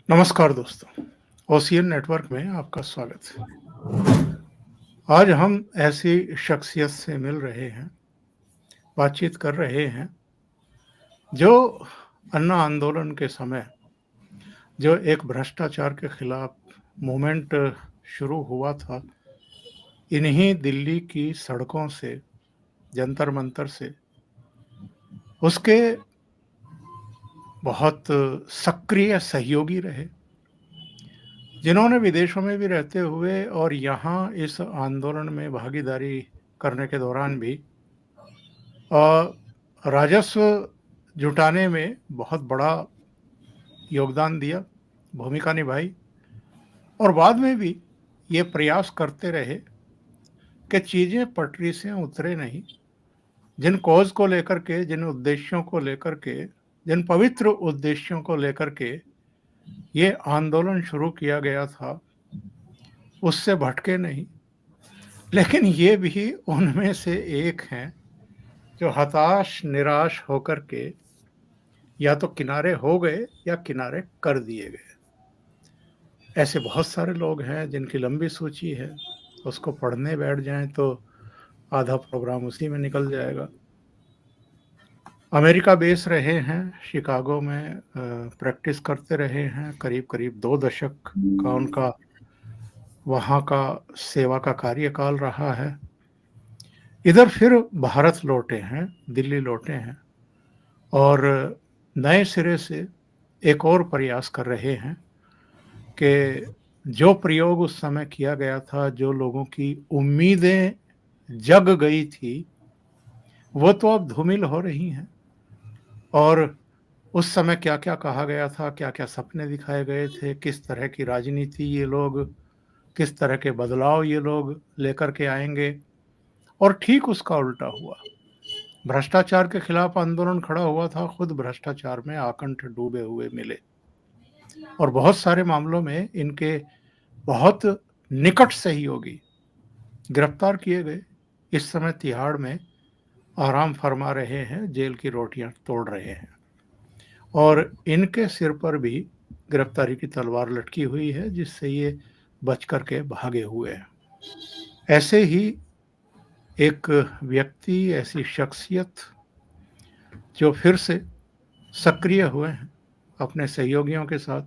नमस्कार दोस्तों, ocean network में आपका स्वागत है। आज हम ऐसी शख्सियत से मिल रहे हैं, बातचीत कर रहे हैं, जो अन्ना आंदोलन के समय जो एक भ्रष्टाचार के खिलाफ मूवमेंट शुरू हुआ था, इन्हीं दिल्ली की सड़कों से, जंतर मंतर से, उसके बहुत सक्रिय सहयोगी रहे, जिन्होंने विदेशों में भी रहते हुए और यहाँ इस आंदोलन में भागीदारी करने के दौरान भी राजस्व जुटाने में बहुत बड़ा योगदान दिया, भूमिका निभाई और बाद में भी ये प्रयास करते रहे कि चीज़ें पटरी से उतरे नहीं। जिन कॉज़ को लेकर के, जिन उद्देश्यों को लेकर के, जिन पवित्र उद्देश्यों को लेकर के ये आंदोलन शुरू किया गया था, उससे भटके नहीं। लेकिन ये भी उनमें से एक हैं, जो हताश, निराश होकर के या तो किनारे हो गए या किनारे कर दिए गए। ऐसे बहुत सारे लोग हैं जिनकी लंबी सूची है, उसको पढ़ने बैठ जाएं तो आधा प्रोग्राम उसी में निकल जाएगा। अमेरिका बेस रहे हैं, शिकागो में प्रैक्टिस करते रहे हैं, करीब-करीब 2 दशक का उनका वहाँ का सेवा का कार्यकाल रहा है। इधर फिर भारत लौटे हैं, दिल्ली लौटे हैं और नए सिरे से एक और प्रयास कर रहे हैं कि जो प्रयोग उस समय किया गया था, जो लोगों की उम्मीदें जग गई थी, वो तो अब धूमिल हो रही हैं। और उस समय क्या-क्या कहा गया था, क्या-क्या सपने दिखाए गए थे, किस तरह की राजनीति ये लोग, किस तरह के बदलाव ये लोग लेकर के आएँगे और ठीक उसका उल्टा हुआ। भ्रष्टाचार के खिलाफ आंदोलन खड़ा हुआ था, खुद भ्रष्टाचार में आकंठ डूबे हुए मिले और बहुत सारे मामलों में इनके बहुत निकट सहयोगी गिरफ्तार किए गए। इस समय तिहाड़ में आराम फरमा रहे हैं, जेल की रोटियां तोड़ रहे हैं और इनके सिर पर भी गिरफ्तारी की तलवार लटकी हुई है, जिससे ये बच कर के भागे हुए हैं। ऐसे ही एक व्यक्ति, ऐसी शख्सियत जो फिर से सक्रिय हुए हैं अपने सहयोगियों के साथ,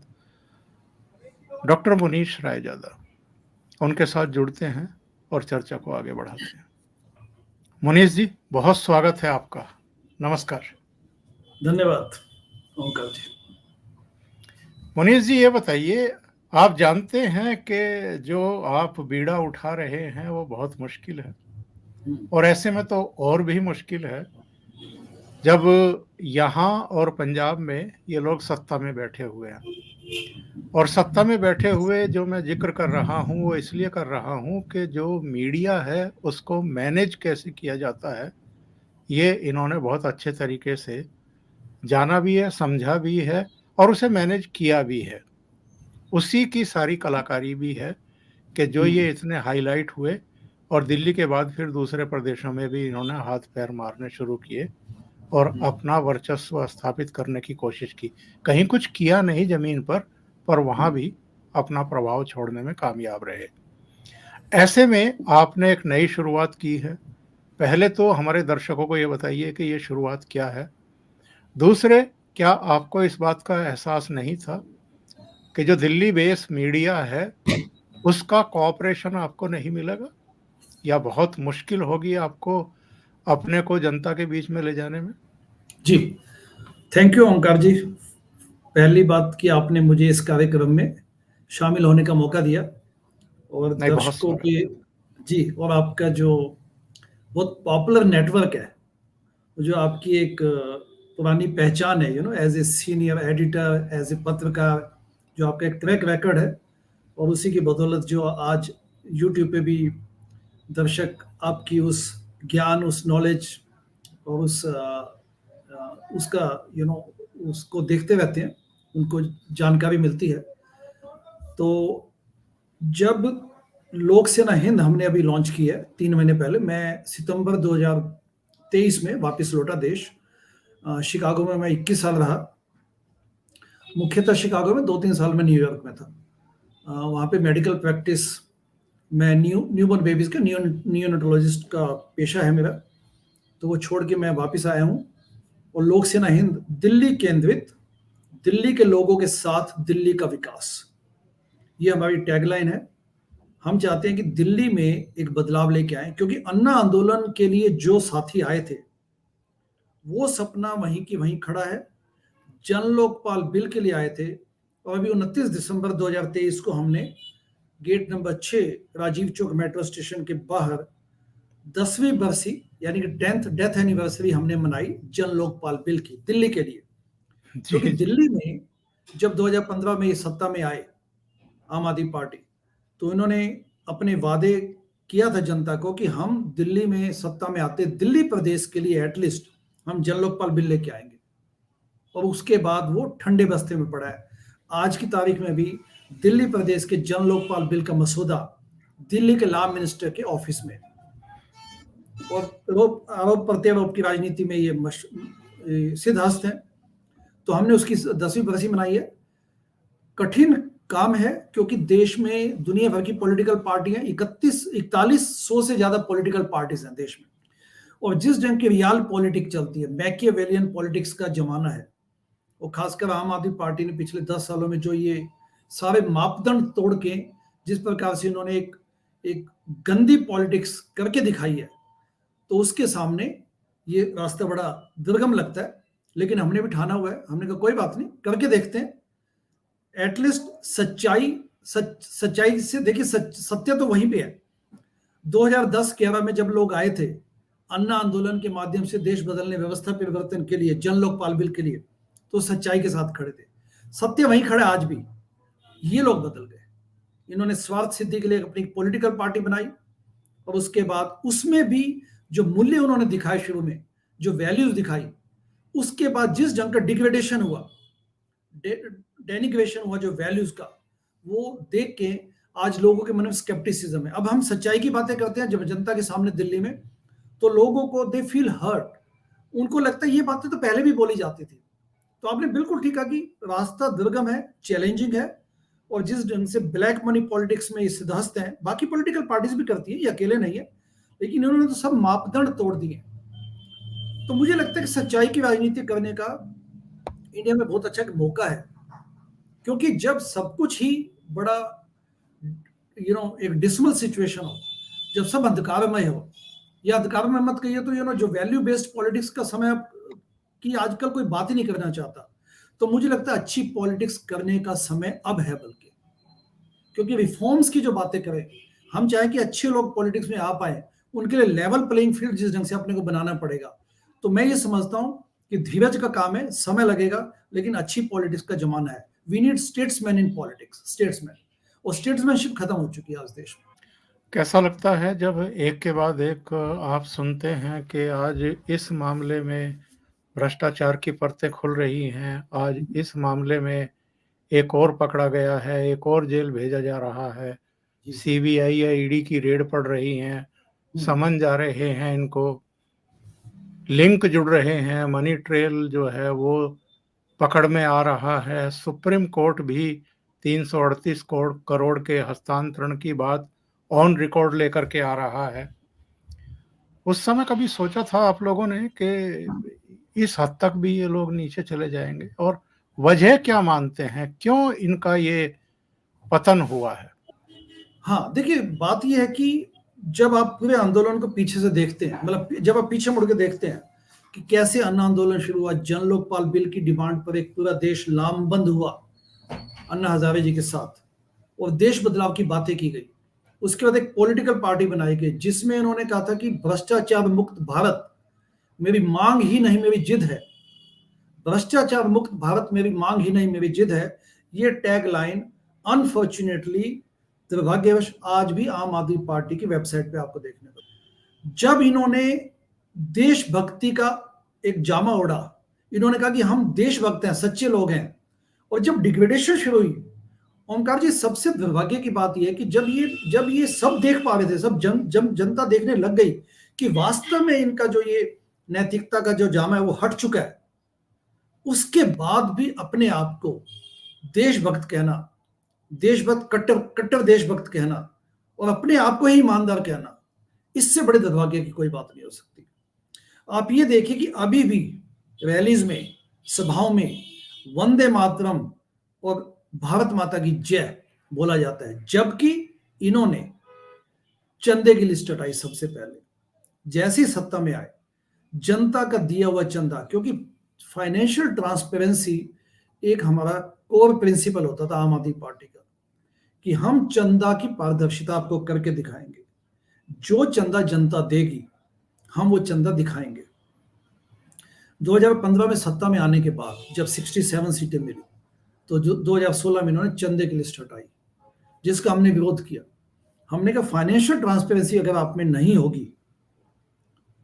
डॉक्टर मुनीश रायजादा, उनके साथ जुड़ते हैं और चर्चा को आगे बढ़ाते हैं। मुनीश जी, बहुत स्वागत है आपका। नमस्कार। धन्यवाद ओंकार जी। मुनीश जी, ये बताइए, आप जानते हैं कि जो आप बीड़ा उठा रहे हैं वो बहुत मुश्किल है और ऐसे में तो और भी मुश्किल है जब यहाँ और पंजाब में ये लोग सत्ता में बैठे हुए हैं। और सत्ता में बैठे हुए जो मैं जिक्र कर रहा हूँ वो इसलिए कर रहा हूँ कि जो मीडिया है उसको मैनेज कैसे किया जाता है, ये इन्होंने बहुत अच्छे तरीके से जाना भी है, समझा भी है और उसे मैनेज किया भी है। उसी की सारी कलाकारी भी है कि जो ये इतने हाईलाइट हुए और दिल्ली के बाद फिर दूसरे प्रदेशों में भी इन्होंने हाथ पैर मारने शुरू किए और अपना वर्चस्व स्थापित करने की कोशिश की। कहीं कुछ किया नहीं ज़मीन पर वहाँ भी अपना प्रभाव छोड़ने में कामयाब रहे। ऐसे में आपने एक नई शुरुआत की है। पहले तो हमारे दर्शकों को ये बताइए कि ये शुरुआत क्या है? दूसरे, क्या आपको इस बात का एहसास नहीं था कि जो दिल्ली बेस मीडिया है, उसका कोऑपरेशन आपको नहीं मिलेगा या बहुत मुश्किल होगी आपको अपने को जनता के बीच में ले जाने में? जी, थैंक यू ओंकार जी। पहली बात कि आपने मुझे इस कार्यक्रम में शामिल होने का मौका दिया और नहीं, बहुत दर्शकों स्वागत के है। जी, और आपका जो बहुत पॉपुलर नेटवर्क है, जो आपकी एक पुरानी पहचान है, as a senior editor, as a पत्रकार, जो आपका एक ट्रैक रिकॉर्ड है और उसी की बदौलत जो आज यूट्यूब पे भी दर्शक आपकी उस ज्ञान, उस नॉलेज और उसका उसको देखते रहते हैं, उनको जानकारी मिलती है। तो जब लोक सेना हिंद हमने अभी लॉन्च की है 3 महीने पहले, मैं सितंबर 2023 में वापस लौटा देश। शिकागो में मैं 21 साल रहा मुख्यतः शिकागो में, 2-3 साल में न्यूयॉर्क में था। वहाँ पे मेडिकल प्रैक्टिस, मैं न्यूबॉर्न बेबीज़ का नियोनेटोलॉजिस्ट का पेशा है मेरा, तो वो छोड़ के मैं वापस आया हूँ। और लोक सेना हिंद दिल्ली केंद्रित, दिल्ली के लोगों के साथ दिल्ली का विकास, ये हमारी टैगलाइन है। हम चाहते हैं कि दिल्ली में एक बदलाव लेके आए, क्योंकि अन्ना आंदोलन के लिए जो साथी आए थे वो सपना वहीं की वहीं खड़ा है। जन लोकपाल बिल के लिए आए थे, और अभी 29 दिसंबर 2023 को हमने gate number 6 Rajiv Chowk metro station के बाहर 10वीं बरसी यानी कि 10th डेथ एनिवर्सरी हमने मनाई जन लोकपाल बिल की, दिल्ली के लिए। जी, क्योंकि जी। दिल्ली में जब 2015 में ये सत्ता में आए आम आदमी पार्टी, तो इन्होंने अपने वादे किया था जनता को कि हम दिल्ली में सत्ता में आते दिल्ली प्रदेश के लिए एटलीस्ट हम जन लोकपाल बिल लेके आएंगे, और उसके बाद वो ठंडे बस्ते में पड़ा है। आज की तारीख में भी दिल्ली प्रदेश के जन लोकपाल बिल का मसौदा दिल्ली के लॉ मिनिस्टर के ऑफिस में, और आरोप प्रत्यारोप की राजनीति में ये सिद्धहस्त है। तो हमने उसकी 10वीं बरसी मनाई है। कठिन काम है, क्योंकि देश में दुनिया भर की पॉलिटिकल पार्टियां 4100 से ज्यादा पॉलिटिकल पार्टीज हैं देश में, और जिस ढंग की रियल पॉलिटिक्स चलती है, मैकियावेलियन पॉलिटिक्स का जमाना है। और खासकर आम आदमी पार्टी ने पिछले 10 सालों में जो ये सारे मापदंड तोड़ के जिस प्रकार से इन्होंने एक गंदी पॉलिटिक्स करके दिखाई है, तो उसके सामने ये रास्ता बड़ा दुर्गम लगता है। लेकिन हमने भी ठाना हुआ है, हमने कहा कोई बात नहीं, करके देखते हैं। एटलीस्ट सच्चाई से देखिए, सत्य तो वहीं पे है। 2010-11 में जब लोग आए थे अन्ना आंदोलन के माध्यम से देश बदलने, व्यवस्था परिवर्तन के लिए, जन लोकपाल बिल के लिए, तो सच्चाई के साथ खड़े थे। सत्य वहीं खड़ा आज भी। ये लोग बदल गए, इन्होंने स्वार्थ सिद्धि के लिए अपनी पॉलिटिकल पार्टी बनाई, और उसके बाद उसमें भी जो मूल्य उन्होंने दिखाए शुरू में, जो वैल्यूज दिखाई, उसके बाद जिस ढंग का डिग्रेडेशन हुआ, डेनिग्रेशन हुआ जो वैल्यूज का, वो देख के आज लोगों के मन में स्केप्टिसिज्म है। अब हम सच्चाई की बातें करते हैं जब जनता के सामने दिल्ली में, तो लोगों को दे फील हर्ट, उनको लगता है ये बातें तो पहले भी बोली जाती थी। तो आपने बिल्कुल ठीक कहा कि रास्ता दुर्गम है, चैलेंजिंग है, और जिस ढंग से ब्लैक मनी पॉलिटिक्स में ये सिद्धहस्त हैं, बाकी पॉलिटिकल पार्टीज भी करती है, ये अकेले नहीं है, लेकिन इन्होंने तो सब मापदंड तोड़ दिए। तो मुझे लगता है कि सच्चाई की राजनीति करने का इंडिया में बहुत अच्छा मौका है, क्योंकि जब सब कुछ ही बड़ा एक डिसमल सिचुएशन हो, जब सब अंधकारमय हो, या अंधकारमय मत कहिए तो जो वैल्यू बेस्ड पॉलिटिक्स का समय कि आजकल कोई बात ही नहीं करना चाहता, तो मुझे लगता है अच्छी पॉलिटिक्स करने का समय अब है, बल्कि क्योंकि रिफॉर्म्स की जो बातें करें, हम चाहें कि अच्छे लोग पॉलिटिक्स में आ पाए, उनके लिए लेवल प्लेइंग फील्ड जिस ढंग से अपने को बनाना पड़ेगा। तो मैं ये समझता हूं कि धीरज का काम है, समय लगेगा, लेकिन अच्छी पॉलिटिक्स का जमाना है। We need statesman in politics, statesman, और स्टेट्समैनशिप खत्म हो चुकी है आज देश में। कैसा लगता है जब एक के बाद एक आप सुनते हैं कि आज इस मामले में भ्रष्टाचार की परतें खुल रही हैं, आज इस मामले में एक और पकड़ा गया है, एक और जेल भेजा जा रहा है, जी। सीबीआई या ईडी की रेड पड़ रही हैं, समन जा रहे हैं इनको, लिंक जुड़ रहे हैं, मनी ट्रेल जो है वो पकड़ में आ रहा है, सुप्रीम कोर्ट भी 338 करोड़ के हस्तांतरण की बात ऑन रिकॉर्ड लेकर के आ रहा है। उस समय कभी सोचा था आप लोगों ने कि इस हद तक भी ये लोग नीचे चले जाएंगे, और वजह क्या मानते हैं, क्यों इनका ये पतन हुआ है? हाँ, देखिए बात ये है कि जब आप पूरे आंदोलन को पीछे से देखते हैं, मतलब जब आप पीछे मुड़ के देखते हैं कि कैसे अन्ना आंदोलन शुरू हुआ, जन लोकपाल बिल की डिमांड पर एक पूरा देश लामबंद हुआ अन्ना हजारे जी के साथ, और देश बदलाव की बातें की गई। उसके बाद एक पॉलिटिकल पार्टी बनाई गई जिसमें उन्होंने कहा था कि भ्रष्टाचार मुक्त भारत मेरी मांग ही नहीं मेरी जिद है, भ्रष्टाचार मुक्त भारत मेरी मांग ही नहीं मेरी जिद है। ये टैग लाइन अनफॉर्चुनेटली, दुर्भाग्यवश, आज भी आम आदमी पार्टी की वेबसाइट पे आपको देखने को। जब इन्होंने देशभक्ति का एक जामा ओढ़ा, इन्होंने कहा कि हम देशभक्त हैं, सच्चे लोग हैं, और जब डिग्रेडेशन शुरू हुई, ओमकार जी, सबसे दुर्भाग्य की बात यह है कि जब ये सब देख पा रहे थे, सब जनता देखने लग गई कि वास्तव में इनका जो ये नैतिकता का जो जामा है वो हट चुका है, उसके बाद भी अपने आप को देशभक्त कहना, देशभक्त, कट्टर कट्टर देशभक्त कहना और अपने आप को ही ईमानदार कहना, इससे बड़े दुर्भाग्य की कोई बात नहीं हो सकती। आप ये देखिए कि अभी भी रैलीज में, सभाओं में वंदे मातरम और भारत माता की जय बोला जाता है, जबकि इन्होंने चंदे की लिस्ट हटाई सबसे पहले। जैसी सत्ता में आए, जनता का दिया हुआ चंदा, क्योंकि फाइनेंशियल ट्रांसपेरेंसी एक हमारा कोर प्रिंसिपल होता था आम आदमी पार्टी का, कि हम चंदा की पारदर्शिता आपको करके दिखाएंगे। जो चंदा जनता देगी हम वो चंदा दिखाएंगे। 2015 में सत्ता में आने के बाद जब 67 सीटें मिली, तो जो 2016 में इन्होंने चंदे की लिस्ट हटाई, जिसका हमने विरोध किया। हमने कहा फाइनेंशियल ट्रांसपेरेंसी अगर आप में नहीं होगी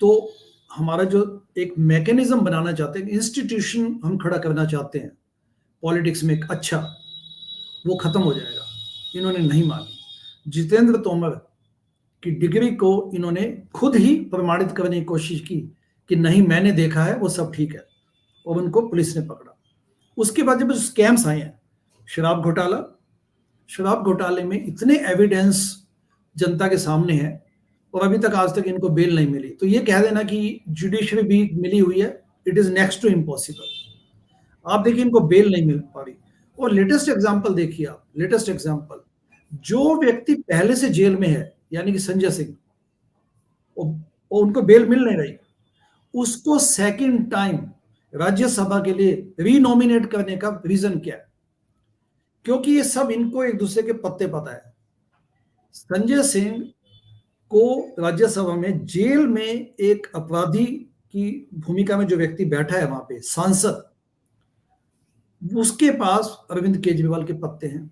तो हमारा जो एक मैकेनिज्म बनाना चाहते हैं, इंस्टीट्यूशन हम खड़ा करना चाहते हैं पॉलिटिक्स में एक अच्छा, वो खत्म हो जाएगा। इन्होंने नहीं मानी। जितेंद्र तोमर की डिग्री को इन्होंने खुद ही प्रमाणित करने की कोशिश की कि नहीं, मैंने देखा है, वो सब ठीक है, और उनको पुलिस ने पकड़ा। उसके बाद जब स्कैम्स आए हैं, शराब घोटाला, शराब घोटाले में इतने एविडेंस जनता के सामने हैं और अभी तक आज तक इनको बेल नहीं मिली, तो ये कह देना कि जुडिशरी भी मिली हुई है, it is next to impossible. आप देखिए इनको बेल नहीं मिल पा रही। और लेटेस्ट एग्जांपल देखिए आप, लेटेस्ट एग्जांपल, जो व्यक्ति पहले से जेल में है यानी कि संजय सिंह, और उनको बेल मिल नहीं रही, उसको सेकंड टाइम राज्यसभा के लिए रीनॉमिनेट करने का रीजन क्या है? क्योंकि ये सब इनको एक दूसरे के पत्ते पता है। संजय सिंह को राज्यसभा में जेल में एक अपराधी की भूमिका में जो व्यक्ति बैठा है वहां पे, सांसद, उसके पास अरविंद केजरीवाल के पत्ते हैं।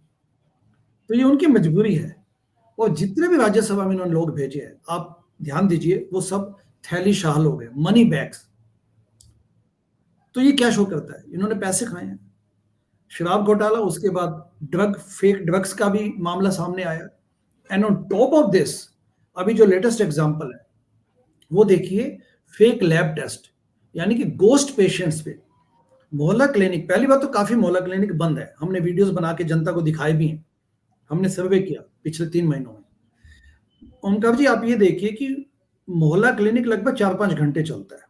तो ये उनकी मजबूरी है। और जितने भी राज्यसभा में इन्होंने लोग भेजे हैं, आप ध्यान दीजिए, वो सब थैली शाह लोग हैं, मनी बैग्स। तो ये क्या शो करता है? इन्होंने पैसे खाए हैं। शराब घोटाला, उसके बाद फेक ड्रग्स का भी मामला सामने आया। And on top of this अभी जो लेटेस्ट एग्जांपल है वो देखिए, फेक लैब टेस्ट, यानी कि गोस्ट पेशेंट्स पे। मोहल्ला क्लिनिक, पहली बात तो काफी मोहल्ला क्लिनिक बंद है, हमने वीडियोस बना के जनता को दिखाए भी हैं, हमने सर्वे किया पिछले 3 महीनों में। ओमकार जी, आप ये देखिए कि मोहल्ला क्लिनिक लगभग 4-5 घंटे चलता है,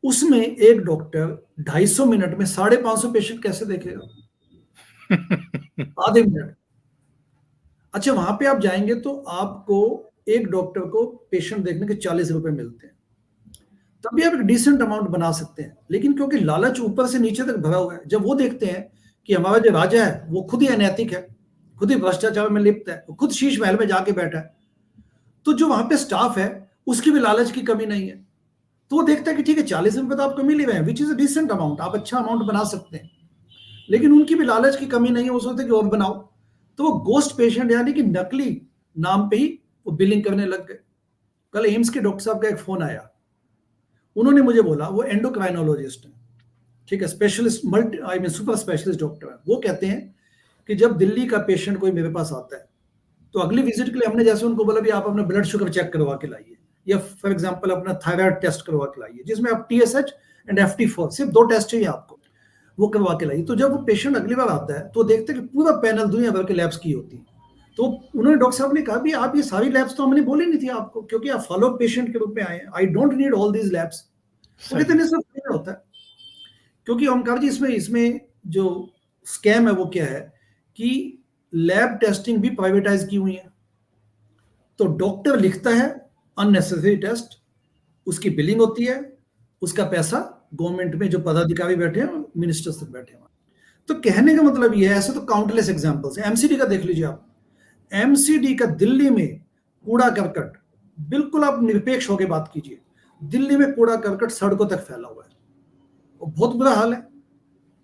उसमें एक डॉक्टर 250 मिनट में 550 पेशेंट कैसे देखेगा? आधे मिनट। अच्छा, वहां पे आप जाएंगे तो आपको एक डॉक्टर को पेशेंट देखने के 40 रुपए मिलते हैं, तब भी आप एक डिसेंट अमाउंट बना सकते हैं। लेकिन क्योंकि लालच ऊपर से नीचे तक भरा हुआ है, जब वो देखते हैं कि हमारा जो राजा है वो खुद ही अनैतिक है, खुद ही भ्रष्टाचार में लिप्त है, खुद शीश महल में जाके बैठा है, तो जो वहां पे स्टाफ है उसकी भी लालच की कमी नहीं है, तो वो देखता है कि ठीक है 40 रुपए तो आपको मिल ही रहे हैं, which is a decent amount, आप अच्छा अमाउंट बना सकते हैं। लेकिन उनकी भी लालच की कमी नहीं है, वो सोचते कि और बनाओ, तो वो गोस्ट पेशेंट यानी कि नकली नाम पे ही वो बिलिंग करने लग गए। कल एम्स के डॉक्टर साहब का एक फोन आया, उन्होंने मुझे बोला, वो एंडोक्राइनोलॉजिस्ट है, ठीक है, specialist, multi I mean super specialist doctor है। वो कहते हैं कि जब दिल्ली का पेशेंट कोई मेरे पास आता है तो अगली विजिट के लिए हमने जैसे उनको बोला भी आप अपना ब्लड शुगर चेक करवा के लाइए, या फॉर एग्जांपल अपना थायराइड टेस्ट करवा के लाइए, जिसमें आप TSH एंड FT4 सिर्फ 2 टेस्ट चाहिए आपको, वो करवा के लाइए। तो जब वो पेशेंट अगली बार आता है तो देखते हैं कि पूरा पैनल दुनिया भर के लैब्स की होती है। तो उन्होंने डॉक्टर साहब ने कहा भी आप ये सारी लैब्स तो हमने बोली नहीं थी आपको, क्योंकि आप फॉलो पेशेंट के रूप में आए हैं, I don't need all these labs. वो कहते हैं सब होता है, क्योंकि ओमकार जी इसमें जो स्कैम है वो क्या है कि लैब टेस्टिंग भी प्राइवेटाइज की हुई है। तो डॉक्टर लिखता है अननेसेसरी टेस्ट, उसकी बिलिंग होती है, उसका पैसा गवर्नमेंट में जो पदाधिकारी बैठे हैं, मिनिस्टर्स तक बैठे हैं। तो कहने का मतलब ये है, ऐसे तो काउंटलेस एग्जांपल्स हैं। एमसीडी का देख लीजिए आप, एमसीडी का दिल्ली में कूड़ा करकट, बिल्कुल आप निरपेक्ष होकर बात कीजिए, दिल्ली में कूड़ा करकट सड़कों तक फैला हुआ है और बहुत बुरा हाल है,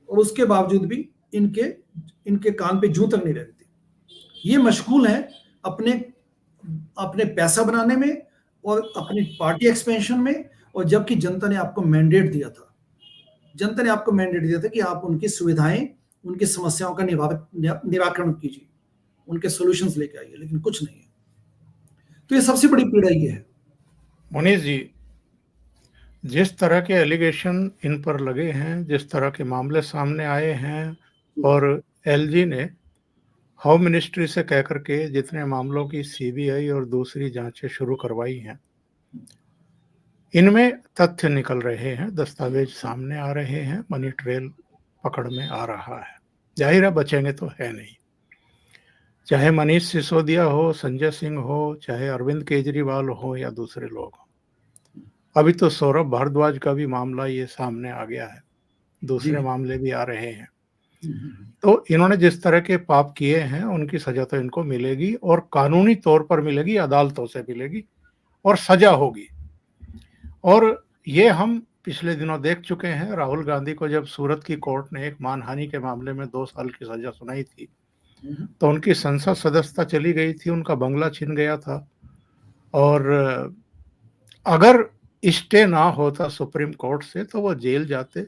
और उसके बावजूद भी इनके कान पे जूं तक नहीं रहती। ये मशगूल है अपने पैसा बनाने में और अपनी पार्टी एक्सपेंशन में, और जबकि जनता ने आपको मैंडेट दिया था, जनता ने आपको मैंडेट दिया था कि आप उनकी सुविधाएं, उनकी समस्याओं का निराकरण कीजिए, उनके सॉल्यूशंस लेके आइए, लेकिन कुछ नहीं है। तो ये सबसे बड़ी पीड़ा ये है। मुनीष जी, जिस तरह के एलिगेशन इन पर लगे हैं, जिस तरह के मामले सामने आए हैं, और एलजी ने होम मिनिस्ट्री से कह करके जितने मामलों की सीबीआई और दूसरी जांचें शुरू करवाई हैं, इनमें तथ्य निकल रहे हैं, दस्तावेज सामने आ रहे हैं, मनी ट्रेल पकड़ में आ रहा है। जाहिर है बचेंगे तो है नहीं। चाहे मनीष सिसोदिया हो, संजय सिंह हो, चाहे अरविंद केजरीवाल हो या दूसरे लोग हो। अभी तो सौरभ भारद्वाज का भी मामला ये सामने आ गया है, जी। दूसरे मामले भी आ रहे हैं। हम्म। तो इन्होंने जिस तरह के पाप किए हैं उनकी सजा तो इनको मिलेगी, और कानूनी तौर पर मिलेगी, अदालतों से मिलेगी और सजा होगी। और ये हम पिछले दिनों देख चुके हैं। राहुल गांधी को जब सूरत की कोर्ट ने एक मानहानि के मामले में 2 साल की सजा सुनाई थी, तो उनकी संसद सदस्यता चली गई थी, उनका बंगला छिन गया था। और अगर स्टे ना होता सुप्रीम कोर्ट से तो वो जेल जाते,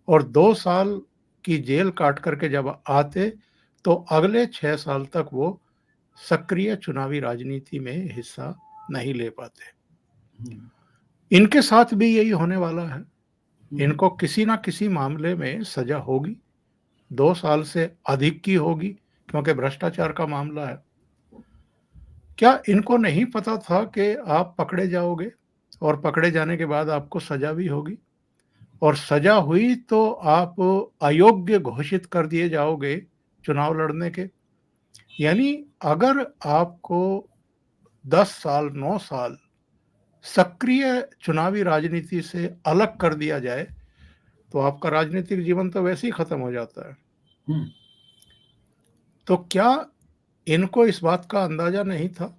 और 2 साल की जेल काट करके जब आते तो अगले 6 साल तक वो सक्रिय चुनावी राजनीति में हिस्सा नहीं ले पाते। इनके साथ भी यही होने वाला है। इनको किसी ना किसी मामले में सजा होगी, 2 साल से अधिक की होगी, क्योंकि भ्रष्टाचार का मामला है। क्या इनको नहीं पता था कि आप पकड़े जाओगे और पकड़े जाने के बाद आपको सजा भी होगी, और सजा हुई तो आप अयोग्य घोषित कर दिए जाओगे चुनाव लड़ने के? यानी अगर आपको 10 साल, 9 साल सक्रिय चुनावी राजनीति से अलग कर दिया जाए, तो आपका राजनीतिक जीवन तो वैसे ही खत्म हो जाता है। तो क्या इनको इस बात का अंदाजा नहीं था?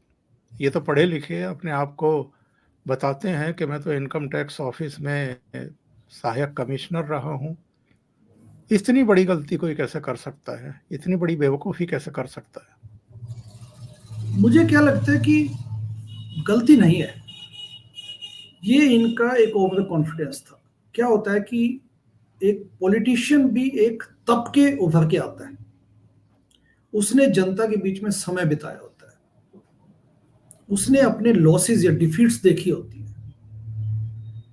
ये तो पढ़े लिखे अपने आप को बताते हैं कि मैं तो इनकम टैक्स ऑफिस में सहायक कमिश्नर रहा हूं। इतनी बड़ी गलती कोई कैसे कर सकता है? इतनी बड़ी बेवकूफ़ी कैसे कर सकता है? मुझे क्या लगता है कि गलती नहीं है, ये इनका एक ओवर कॉन्फिडेंस था। क्या होता है कि एक पॉलिटिशियन भी एक तब के उभर के आता है, उसने जनता के बीच में समय बिताया होता है, उसने अपने लॉसेस या डिफीट्स देखी होती है,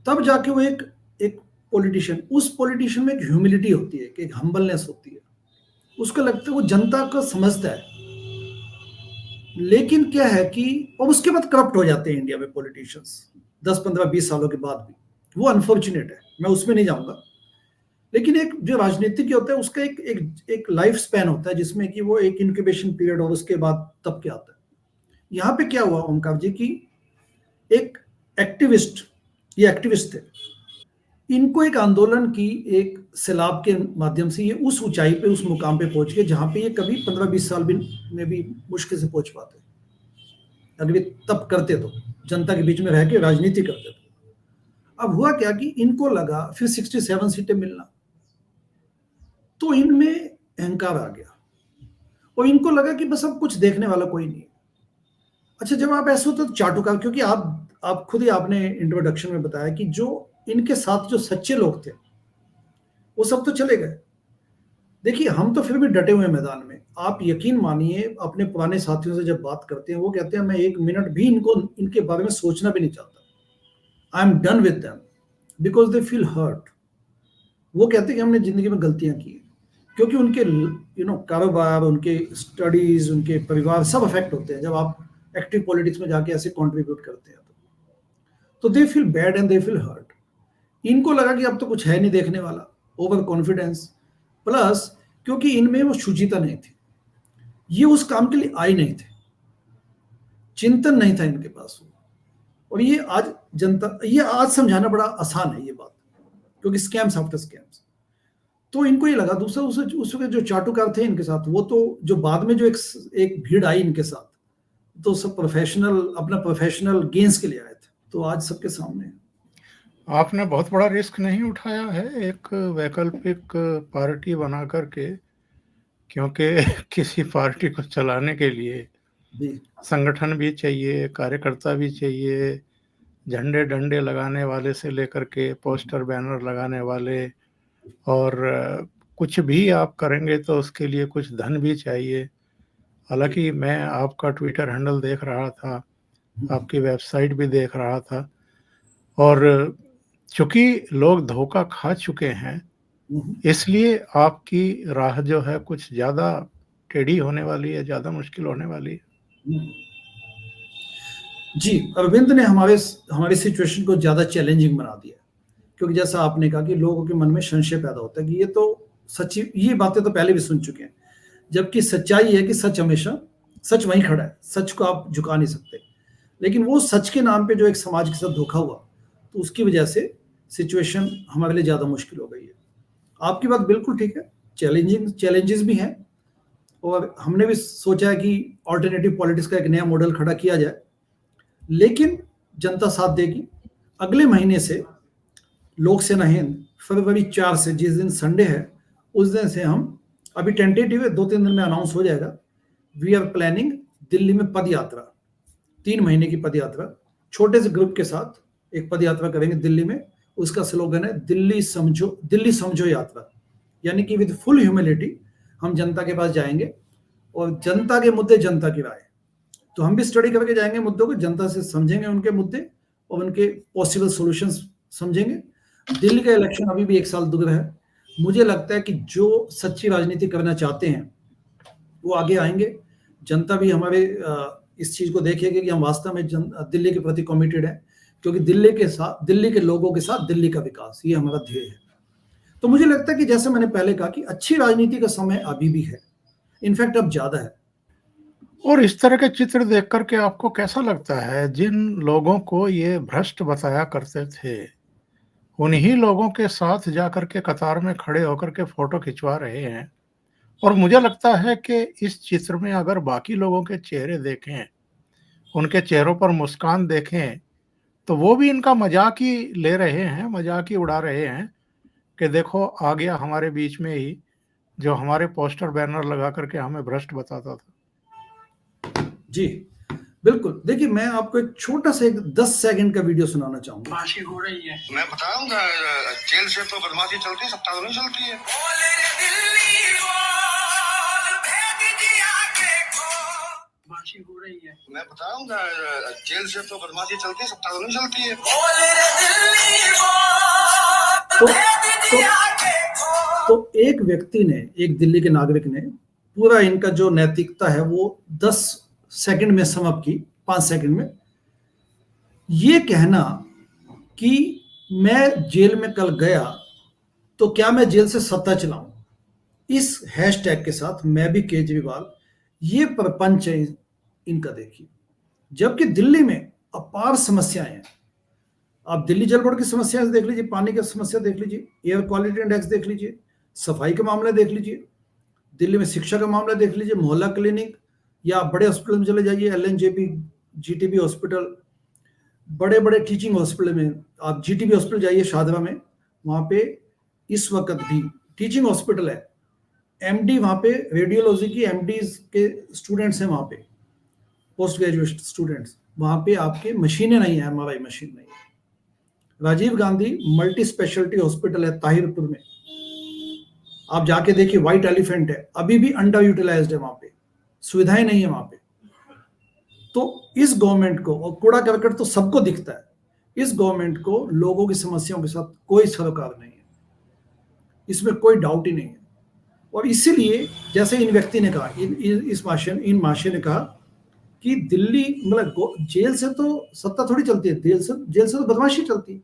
तब जाके वो एक एक पॉलिटिशियन, उस पॉलिटिशियन में एक ह्यूमिलिटी होती है, एक हम्बलनेस होती है, उसको लगता है वो जनता को समझता है। लेकिन क्या है कि और उसके बाद करप्ट हो जाते हैं इंडिया में पॉलिटिशियंस 10 15 20 सालों के बाद भी, वो अनफॉर्चुनेट है, मैं उसमें नहीं जाऊंगा। लेकिन एक जो राजनीतिक होता है उसका एक लाइफ स्पैन होता है, जिसमें कि वो एक इंक्यूबेशन पीरियड और उसके बाद तब क्या आता है। यहाँ पे क्या हुआ ओमकार जी की एक एक्टिविस्ट, ये एक्टिविस्ट थे, इनको एक आंदोलन की एक सैलाब के माध्यम से ये उस ऊंचाई पे, उस मुकाम पे पहुंच गए जहां पे ये कभी 15 20 साल भी में भी मुश्किल से पहुंच पाते, अगर ये तब करते तो जनता के बीच में रह के राजनीति करते तो। अब हुआ क्या कि इनको लगा फिर 67 सीटें मिलना, तो इनमें अहंकार आ गया और इनको लगा कि बस अब कुछ देखने वाला कोई नहीं। अच्छा, जब आप ऐसे होते तो चाटुकार, क्योंकि आप खुद ही आपने इंट्रोडक्शन में बताया कि जो इनके साथ जो सच्चे लोग थे वो सब तो चले गए। देखिए, हम तो फिर भी डटे हुए मैदान में। आप यकीन मानिए, अपने पुराने साथियों से जब बात करते हैं वो कहते हैं मैं 1 मिनट भी इनके बारे में सोचना भी नहीं चाहता। I am done with them because they feel hurt. वो कहते हैं कि हमने जिंदगी में गलतियां की, क्योंकि उनके कारोबार, उनके स्टडीज, उनके परिवार सब अफेक्ट होते हैं जब आप एक्टिव पॉलिटिक्स में जाके ऐसे कंट्रीब्यूट करते हैं। तो they feel bad and they feel hurt. इनको लगा कि अब तो कुछ है नहीं देखने वाला, ओवर कॉन्फिडेंस प्लस क्योंकि इनमें वो शुचिता नहीं थी, ये उस काम के लिए आए नहीं थे, चिंतन नहीं था इनके पास। और ये आज समझाना बड़ा आसान है ये बात, क्योंकि स्कैम्स आफ्टर स्कैम्स। तो इनको ये लगा, दूसरा उस वक्त जो चाटुकार थे इनके साथ, वो तो जो बाद में जो एक भीड़ आई इनके साथ, तो सब अपना प्रोफेशनल गेंस के लिए आए थे, तो आज सबके सामने। आपने बहुत बड़ा रिस्क नहीं उठाया है एक वैकल्पिक पार्टी बना करके, क्योंकि किसी पार्टी को चलाने के लिए संगठन भी चाहिए, कार्यकर्ता भी चाहिए, झंडे डंडे लगाने वाले से लेकर के पोस्टर बैनर लगाने वाले, और कुछ भी आप करेंगे तो उसके लिए कुछ धन भी चाहिए। हालांकि मैं आपका ट्विटर हैंडल देख रहा था, आपकी वेबसाइट भी देख रहा था, और चूंकि लोग धोखा खा चुके हैं इसलिए आपकी राह जो है कुछ ज़्यादा टेढ़ी होने वाली है, ज़्यादा मुश्किल होने वाली है। जी, अरविंद ने हमारी सिचुएशन को ज़्यादा चैलेंजिंग बना दिया, क्योंकि जैसा आपने कहा कि लोगों के मन में संशय पैदा होता है कि ये तो सच्ची, ये बातें तो पहले भी सुन चुके हैं, जबकि सच्चाई है कि सच हमेशा सच वहीं खड़ा है, सच को आप झुका नहीं सकते। लेकिन वो सच के नाम पे जो एक समाज के साथ धोखा हुआ, तो उसकी वजह से सिचुएशन हमारे लिए ज़्यादा मुश्किल हो गई है। आपकी बात बिल्कुल ठीक है, चैलेंजेस भी हैं, और हमने भी सोचा है कि ऑल्टरनेटिव पॉलिटिक्स का एक नया मॉडल खड़ा किया जाए, लेकिन जनता साथ देगी। अगले महीने से लोक सेना हिंद फरवरी 4 से, जिस दिन संडे है, उस दिन से हम, अभी टेंटेटिव है, 2-3 दिन में अनाउंस हो जाएगा, वी आर प्लानिंग दिल्ली में पद यात्रा, 3 महीने की पद यात्रा, छोटे से ग्रुप के साथ एक पद यात्रा करेंगे दिल्ली में। उसका स्लोगन है दिल्ली समझो यात्रा, यानी कि विद फुल ह्यूमिलिटी हम जनता के पास जाएंगे, और जनता के मुद्दे, जनता की राय, तो हम भी स्टडी करके जाएंगे मुद्दों को, जनता से समझेंगे उनके मुद्दे और उनके पॉसिबल सॉल्यूशंस समझेंगे। दिल्ली का इलेक्शन अभी भी 1 साल दूर है। मुझे लगता है कि जो सच्ची राजनीति करना चाहते हैं वो आगे आएंगे। जनता भी हमारे इस चीज को देखेगी कि हम वास्तव में दिल्ली के प्रति कमिटेड है, क्योंकि दिल्ली के लोगों के साथ दिल्ली का विकास, ये हमारा ध्येय है। तो मुझे लगता है कि जैसे मैंने पहले कहा कि अच्छी राजनीति का समय अभी भी है, इनफैक्ट अब ज्यादा है। और इस तरह के चित्र देख कर के आपको कैसा लगता है, जिन लोगों को ये भ्रष्ट बताया करते थे, उन्हीं लोगों के साथ जाकर के कतार में खड़े होकर के फोटो खिंचवा रहे हैं। और मुझे लगता है कि इस चित्र में अगर बाकी लोगों के चेहरे देखें, उनके चेहरों पर मुस्कान देखें, तो वो भी इनका मजाक ही ले रहे हैं, मजाक ही उड़ा रहे हैं कि देखो आ गया हमारे बीच में ही, जो हमारे पोस्टर बैनर लगा करके हमें भ्रष्ट बताता था। जी बिल्कुल। देखिए, मैं आपको एक छोटा सा 10 सेकंड का वीडियो सुनाना चाहूंगा। बदमाशी हो रही है, मैं बताऊंगा, जेल से तो बदमाशी चलती है, सत्ता तो नहीं चलती है। बदमाशी हो रही है, मैं बताऊंगा, जेल से तो बदमाशी चलती है, सत्ता तो नहीं चलती है। तो एक व्यक्ति ने, एक दिल्ली के नागरिक ने पूरा इनका जो नैतिकता है वो 10 सेकंड में समअप की, 5 सेकंड में। ये कहना कि मैं जेल में कल गया तो क्या मैं जेल से सत्ता चलाऊं, इस हैशटैग के साथ मैं भी केजरीवाल, ये प्रपंच है इनका। देखिए, जबकि दिल्ली में अपार समस्याएं हैं। आप दिल्ली जल बोर्ड की समस्या देख लीजिए, पानी की समस्या देख लीजिए, एयर क्वालिटी इंडेक्स देख लीजिए, सफाई के मामले देख लीजिए, दिल्ली में शिक्षा का मामला देख लीजिए, मोहल्ला क्लिनिक, या बड़े हॉस्पिटल में चले जाइए, एलएनजेपी, जीटीबी हॉस्पिटल, बड़े बड़े टीचिंग हॉस्पिटल में, आप जीटीबी हॉस्पिटल जाइए शाहदरा में, वहां पे इस वक्त भी टीचिंग हॉस्पिटल है, एमडी वहां पे, रेडियोलॉजी की एमडीज के स्टूडेंट्स हैं वहां पे, पोस्ट ग्रेजुएट स्टूडेंट्स, वहां पे आपके मशीनें नहीं है, एमआरआई मशीन नहीं है। Rajiv Gandhi multi speciality hospital है ताहिरपुर में, आप जाके देखिए, व्हाइट एलिफेंट है, अभी भी अंडर यूटिलाइज्ड है, वहां पे सुविधाएं नहीं है वहां पे। तो इस गवर्नमेंट को, और कूड़ा करकट तो सबको दिखता है, इस गवर्नमेंट को लोगों की समस्याओं के साथ कोई सरोकार नहीं है, इसमें कोई डाउट ही नहीं है। और इसीलिए जैसे इन व्यक्ति ने कहा, इन महाशय ने कहा कि दिल्ली, मतलब जेल से तो सत्ता थोड़ी चलती है, जेल से तो बदमाशी चलती है।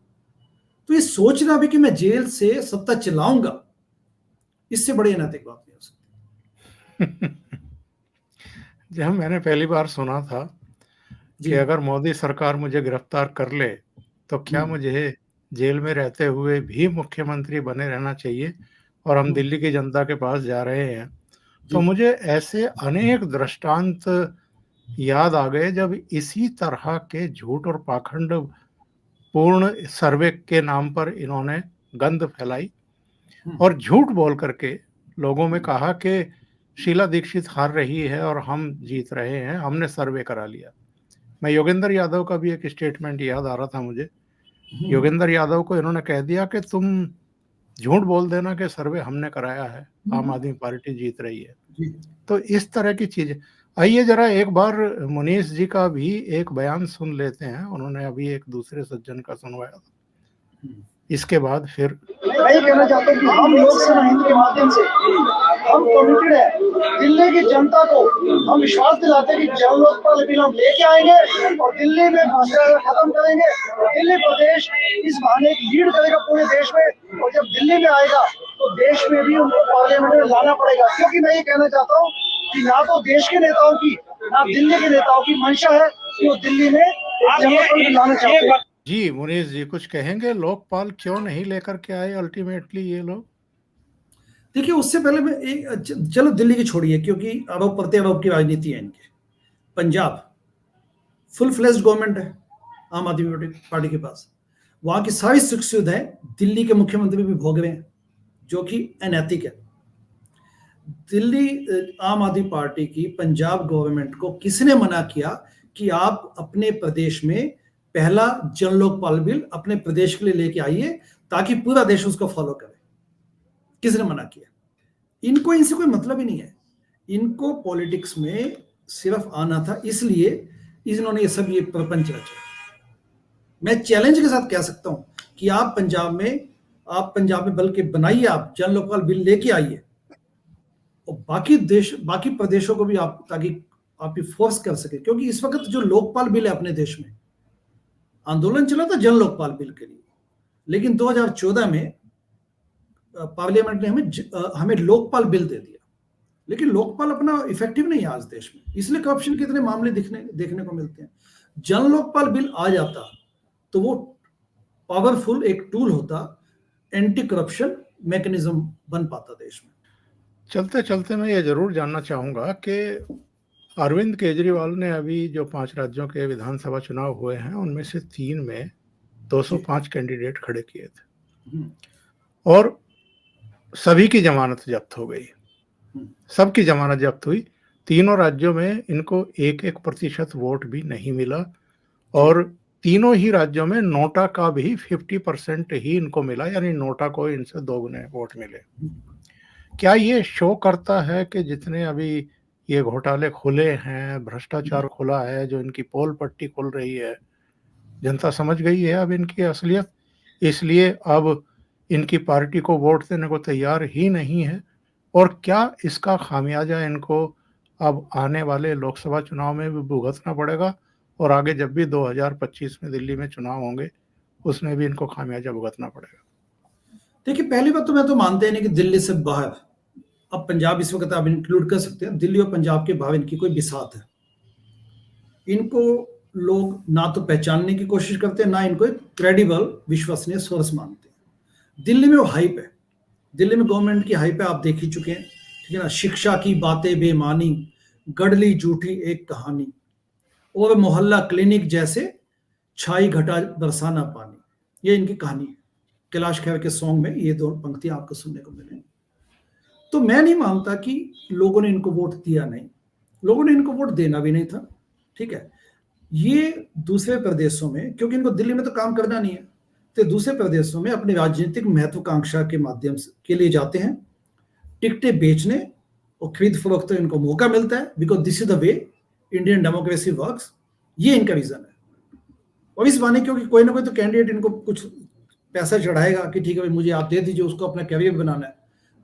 तो ये सोचना भी कि मैं जेल से सत्ता चलाऊंगा, इससे बड़ी अनैतिक बात नहीं हो सकती। जब मैंने पहली बार सुना था कि अगर मोदी सरकार मुझे गिरफ्तार कर ले तो क्या मुझे जेल में रहते हुए भी मुख्यमंत्री बने रहना चाहिए, और हम दिल्ली की जनता के पास जा रहे हैं, तो मुझे ऐसे अनेक दृष्टांत याद आ गए जब इसी तरह के झूठ और पाखंड पूर्ण सर्वे के नाम पर इन्होंने गंद फैलाई और झूठ बोल करके लोगों में कहा कि शीला दीक्षित हार रही है और हम जीत रहे हैं, हमने सर्वे करा लिया। मैं योगेंद्र यादव का भी एक स्टेटमेंट याद आ रहा था मुझे। योगेंद्र यादव को इन्होंने कह दिया कि तुम झूठ बोल देना कि सर्वे हमने कराया है, आम आदमी पार्टी जीत रही है। तो इस तरह की चीज। आइए जरा एक बार मुनीश जी का भी एक बयान सुन लेते हैं, उन्होंने अभी एक दूसरे सज्जन का सुनवाया था। इसके बाद फिर मैं ये कहना चाहता हूँ कि हम लोक सेना हिंद के माध्यम से हम कमिटेड है। दिल्ली की जनता को हम विश्वास दिलाते हैं कि जन लोकपाल बिल हम लेके आएंगे और दिल्ली में भ्रष्टाचार खत्म करेंगे। दिल्ली प्रदेश इस बहाने लीड करेगा पूरे देश में, और जब दिल्ली में आएगा तो देश में भी उनको पार्लियामेंट में लाना पड़ेगा। क्योंकि मैं ये कहना चाहता हूँ कि ना तो देश के नेताओं की ना दिल्ली के नेताओं की मंशा है कि वो दिल्ली में जन लोकपाल बिल लाना चाहते हैं। जी मुनीष जी कुछ कहेंगे, लोकपाल क्यों नहीं लेकर के आए अल्टीमेटली ये लोग? देखिए, उससे पहले मैं चलो दिल्ली की छोड़िए, क्योंकि आरोप प्रत्यारोप की राजनीति है इनकी। पंजाब फुल फ्लेज्ड गवर्नमेंट है आम आदमी पार्टी के पास, वहां की सारी सुख सुविधाएं दिल्ली के मुख्यमंत्री भी भोग रहे हैं, जो कि अनैतिक है। दिल्ली आम आदमी पार्टी की पंजाब गवर्नमेंट को किसने मना किया कि आप अपने प्रदेश में पहला जन लोकपाल बिल अपने प्रदेश के लिए लेके आइए ताकि पूरा देश उसको फॉलो करे? किसने मना किया? इनको इनसे कोई मतलब ही नहीं है। इनको पॉलिटिक्स में सिर्फ आना था, इसलिए इन्होंने ये प्रपंच रचा। मैं चैलेंज के साथ कह सकता हूं कि आप पंजाब में बल्कि बनाइए, आप जन लोकपाल बिल लेके आइए और बाकी प्रदेशों को भी आप, ताकि आप फोर्स कर सके। क्योंकि इस वक्त जो लोकपाल बिल है अपने देश में, आंदोलन चला था जन लोकपाल बिल के लिए, लेकिन 2014 में पार्लियामेंट ने हमें लोकपाल बिल दे दिया, लेकिन लोकपाल अपना इफेक्टिव नहीं है आज देश में, इसलिए करप्शन के इतने मामले देखने को मिलते हैं। जन लोकपाल बिल आ जाता तो वो पावरफुल एक टूल होता, एंटी करप्शन मैकेनिज्म बन पाता देश में। चलते चलते मैं ये जरूर जानना चाहूंगा कि अरविंद केजरीवाल ने अभी जो 5 राज्यों के विधानसभा चुनाव हुए हैं उनमें से 3 में 205 कैंडिडेट खड़े किए थे और सभी की जमानत जब्त हो गई, सबकी जमानत जब्त हुई। तीनों राज्यों में इनको 1% वोट भी नहीं मिला और तीनों ही राज्यों में नोटा का भी 50% ही इनको मिला, यानी नोटा को इनसे 2 गुने वोट मिले। क्या ये शो करता है कि जितने अभी ये घोटाले खुले हैं, भ्रष्टाचार खुला है, जो इनकी पोल पट्टी खुल रही है, जनता समझ गई है अब इनकी असलियत, इसलिए अब इनकी पार्टी को वोट देने को तैयार ही नहीं है? और क्या इसका खामियाजा इनको अब आने वाले लोकसभा चुनाव में भी भुगतना पड़ेगा और आगे जब भी 2025 में दिल्ली में चुनाव होंगे उसमें भी इनको खामियाजा भुगतना पड़ेगा? देखिए, पहली बात तो मैं तो मानते हैं कि दिल्ली से बाहर, अब पंजाब इस वक्त आप इंक्लूड कर सकते हैं, दिल्ली और पंजाब के बाहर इनकी कोई बिसात है। इनको लोग ना तो पहचानने की कोशिश करते हैं, ना इनको एक क्रेडिबल विश्वसनीय सोर्स मानते हैं। दिल्ली में वो हाइप है, दिल्ली में गवर्नमेंट की हाइप है, आप देख ही चुके हैं, ठीक है ना। शिक्षा की बातें बेमानी, गड़ली झूठी एक कहानी, और मोहल्ला क्लिनिक जैसे छाई घटा बरसाना पानी, ये इनकी कहानी है। कैलाश खेर के सॉन्ग में ये 2 पंक्तियां आपको सुनने को मिलेंगी। तो मैं नहीं मानता कि लोगों ने इनको वोट दिया नहीं, लोगों ने इनको वोट देना भी नहीं था, ठीक है। ये दूसरे प्रदेशों में, क्योंकि इनको दिल्ली में तो काम करना नहीं है, तो दूसरे प्रदेशों में अपनी राजनीतिक महत्वाकांक्षा के माध्यम से के लिए जाते हैं, टिकटें बेचने और खरीद फरोख्त तो इनको मौका मिलता है, because this is the way Indian democracy works. ये इनका रीजन है। और इस बहाने क्योंकि कोई ना कोई तो कैंडिडेट इनको कुछ पैसा चढ़ाएगा कि ठीक है भाई मुझे आप दे दीजिए, उसको अपना कैरियर बनाना है।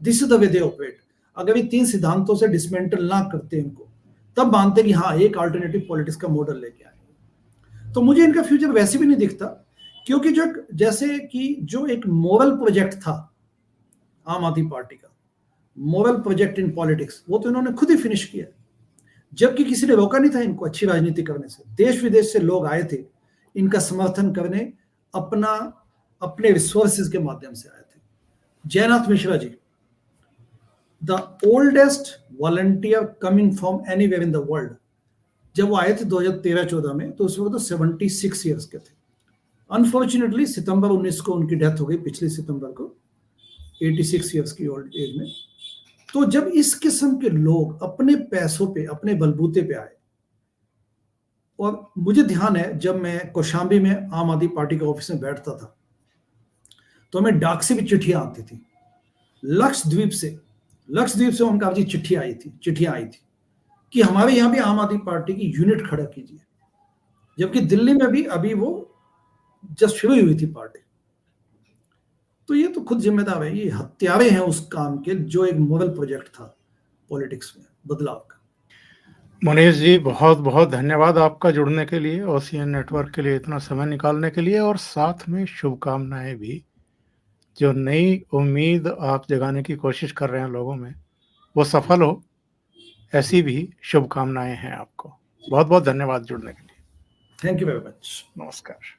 This is the way they operate. अगर ये 3 सिद्धांतों से डिसमेंटल ना करते इनको, तब मानते कि हाँ एक अल्टरनेटिव पॉलिटिक्स का मॉडल लेके आए। तो मुझे इनका फ्यूचर वैसे भी नहीं दिखता, क्योंकि जैसे कि जो एक मॉरल प्रोजेक्ट था आम आदमी पार्टी का, मॉरल प्रोजेक्ट इन पॉलिटिक्स, वो तो इन्होंने खुद ही फिनिश किया, जबकि किसी ने रोका नहीं था इनको अच्छी राजनीति करने से। देश विदेश से लोग आए थे इनका समर्थन करने, अपने रिसोर्सेज के माध्यम से आए थे। Jainath Mishra ji, the oldest volunteer coming from anywhere in the world, जब वो आए थे 2013-14 में, तो उस वक्त तो 76 ईयर्स के थे। अनफॉर्चुनेटली सितंबर 19 को उनकी डेथ हो गई, पिछले सितंबर को, 86 ईयर्स की ओल्ड एज में। तो जब इस किस्म के लोग अपने पैसों पे, अपने बलबूते पे आए, और मुझे ध्यान है जब मैं कौशाम्बी में आम आदमी पार्टी के ऑफिस में बैठता था, तो हमें डाक से भी चिट्ठियां आती थी। लक्षद्वीप से ओमकार जी चिट्ठियां आई थी कि हमारे यहाँ भी आम आदमी पार्टी की यूनिट खड़ा कीजिए, जबकि दिल्ली में भी अभी वो जस्ट शुरू हुई थी पार्टी। तो ये तो खुद जिम्मेदार है, ये हत्यारे हैं उस काम के जो एक मोरल प्रोजेक्ट था पॉलिटिक्स में बदलाव का। मुनीष जी, बहुत बहुत धन्यवाद आपका जुड़ने के लिए, ओशियन नेटवर्क के लिए इतना समय निकालने के लिए, और साथ में शुभकामनाएं भी। जो नई उम्मीद आप जगाने की कोशिश कर रहे हैं लोगों में, वो सफल हो, ऐसी भी शुभकामनाएं हैं आपको। बहुत बहुत धन्यवाद जुड़ने के लिए। Thank you very much. नमस्कार।